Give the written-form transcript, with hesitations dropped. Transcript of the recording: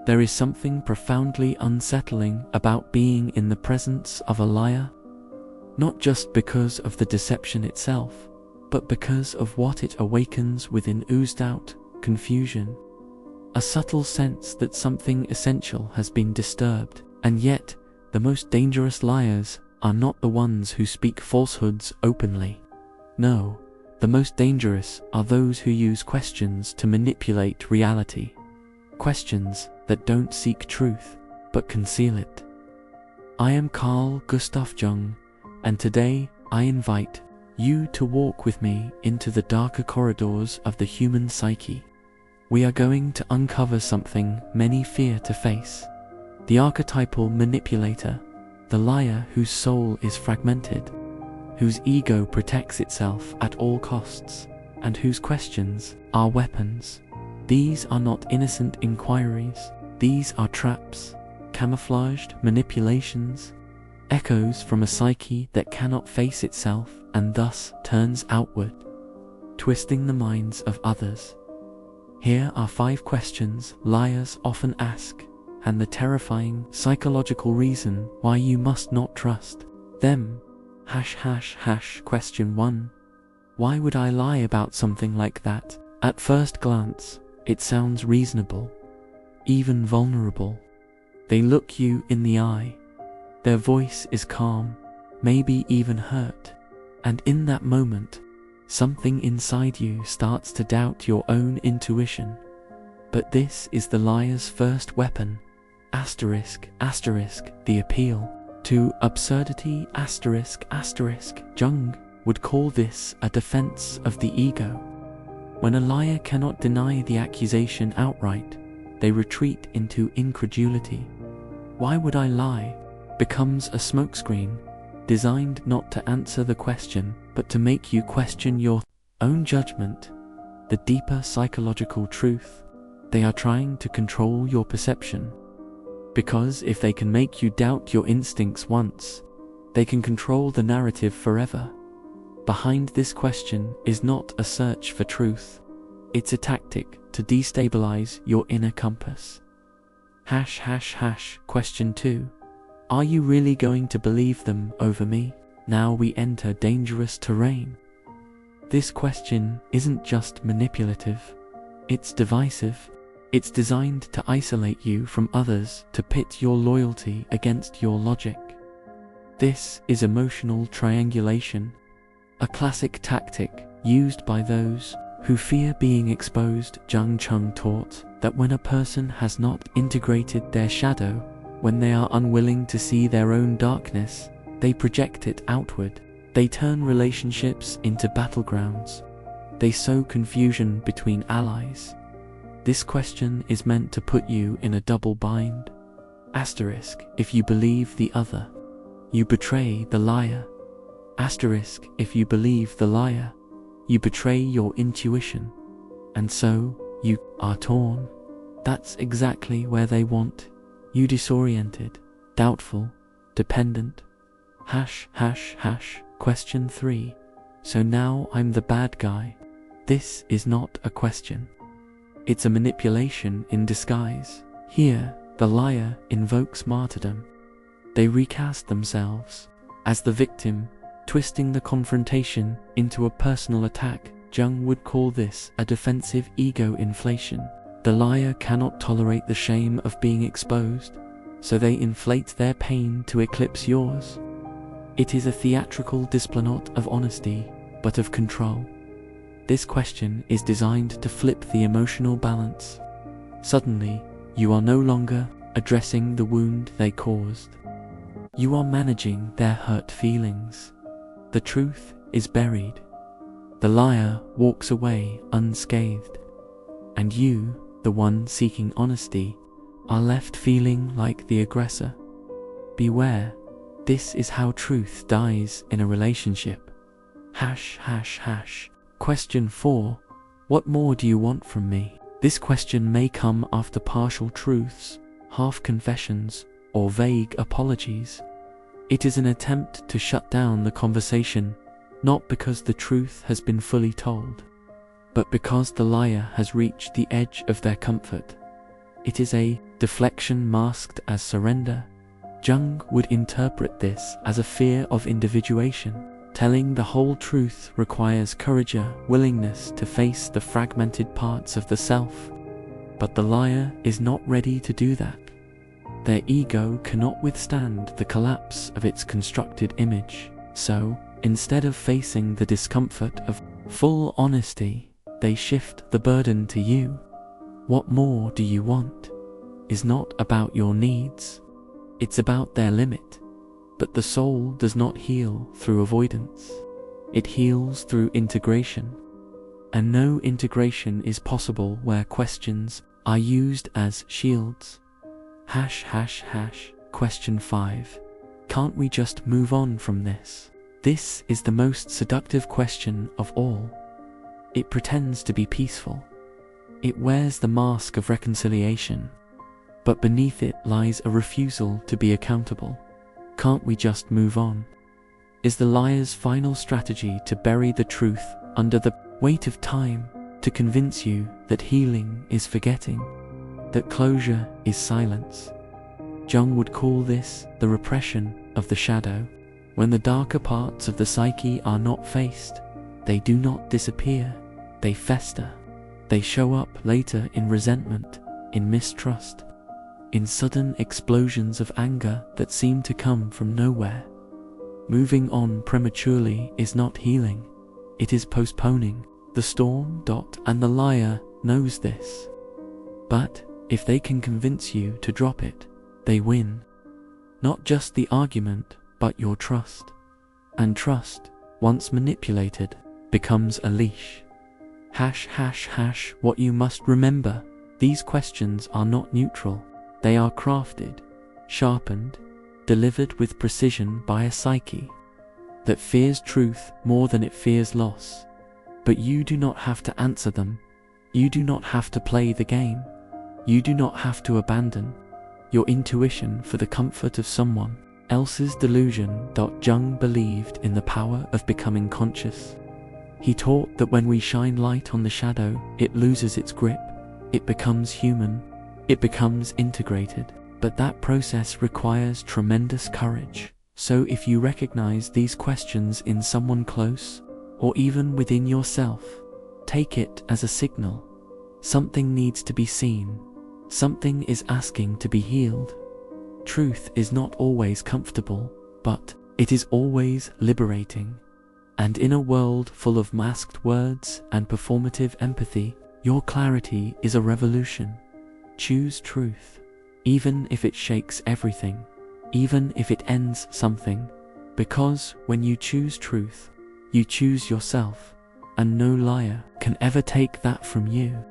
There is something profoundly unsettling about being in the presence of a liar, not just because of the deception itself, but because of what it awakens within oozed out confusion, a subtle sense that something essential has been disturbed. And yet, the most dangerous liars are not the ones who speak falsehoods openly. No, the most dangerous are those who use questions to manipulate reality. Questions that don't seek truth, but conceal it. I am Carl Jung, and today I invite you to walk with me into the darker corridors of the human psyche. We are going to uncover something many fear to face: the archetypal manipulator, the liar whose soul is fragmented, whose ego protects itself at all costs, and whose questions are weapons. These are not innocent inquiries, these are traps, camouflaged manipulations, echoes from a psyche that cannot face itself and thus turns outward, twisting the minds of others. Here are 5 questions liars often ask, and the terrifying psychological reason why you must not trust them. Question 1. Why would I lie about something like that? At first glance, it sounds reasonable, even vulnerable. They look you in the eye. Their voice is calm, maybe even hurt, and in that moment, something inside you starts to doubt your own intuition. But this is the liar's first weapon. The appeal to absurdity. Jung would call this a defense of the ego. When a liar cannot deny the accusation outright, they retreat into incredulity. Why would I lie? Becomes a smokescreen, designed not to answer the question, but to make you question your own judgment. The deeper psychological truth: they are trying to control your perception. Because if they can make you doubt your instincts once, they can control the narrative forever. Behind this question is not a search for truth. It's a tactic to destabilize your inner compass. Question 2. Are you really going to believe them over me? Now we enter dangerous terrain. This question isn't just manipulative, it's divisive. It's designed to isolate you from others, to pit your loyalty against your logic. This is emotional triangulation, a classic tactic used by those who fear being exposed. Jung taught that when a person has not integrated their shadow, when they are unwilling to see their own darkness, they project it outward. They turn relationships into battlegrounds. They sow confusion between allies. This question is meant to put you in a double bind. If you believe the other, you betray the liar. If you believe the liar, you betray your intuition. And so, you are torn. That's exactly where they want you: disoriented, doubtful, dependent. Question 3. So now I'm the bad guy. This is not a question. It's a manipulation in disguise. Here, the liar invokes martyrdom. They recast themselves as the victim, twisting the confrontation into a personal attack. Jung would call this a defensive ego inflation. The liar cannot tolerate the shame of being exposed, so they inflate their pain to eclipse yours. It is a theatrical display not of honesty, but of control. This question is designed to flip the emotional balance. Suddenly, you are no longer addressing the wound they caused. You are managing their hurt feelings. The truth is buried. The liar walks away unscathed. And you, the one seeking honesty, are left feeling like the aggressor. Beware, this is how truth dies in a relationship. Question 4. What more do you want from me? This question may come after partial truths, half confessions, or vague apologies. It is an attempt to shut down the conversation, not because the truth has been fully told, but because the liar has reached the edge of their comfort. It is a deflection masked as surrender. Jung would interpret this as a fear of individuation. Telling the whole truth requires courage, a willingness to face the fragmented parts of the self. But the liar is not ready to do that. Their ego cannot withstand the collapse of its constructed image. So, instead of facing the discomfort of full honesty, they shift the burden to you. What more do you want? Is not about your needs. It's about their limit. But the soul does not heal through avoidance. It heals through integration. And no integration is possible where questions are used as shields. Question 5. Can't we just move on from this? This is the most seductive question of all. It pretends to be peaceful. It wears the mask of reconciliation. But beneath it lies a refusal to be accountable. Can't we just move on? Is the liar's final strategy to bury the truth under the weight of time, to convince you that healing is forgetting, that closure is silence? Jung would call this the repression of the shadow. When the darker parts of the psyche are not faced, they do not disappear, they fester. They show up later in resentment, in mistrust, in sudden explosions of anger that seem to come from nowhere. Moving on prematurely is not healing, it is postponing the storm. And the liar knows this. But if they can convince you to drop it, they win. Not just the argument, but your trust. And trust, once manipulated, becomes a leash. What you must remember, these questions are not neutral. They are crafted, sharpened, delivered with precision by a psyche that fears truth more than it fears loss. But you do not have to answer them. You do not have to play the game. You do not have to abandon your intuition for the comfort of someone else's delusion. Jung believed in the power of becoming conscious. He taught that when we shine light on the shadow, it loses its grip, it becomes human, it becomes integrated. But that process requires tremendous courage. So if you recognize these questions in someone close, or even within yourself, take it as a signal. Something needs to be seen. Something is asking to be healed. Truth is not always comfortable, but it is always liberating. And in a world full of masked words and performative empathy, your clarity is a revolution. Choose truth, even if it shakes everything, even if it ends something, because when you choose truth, you choose yourself, and no liar can ever take that from you.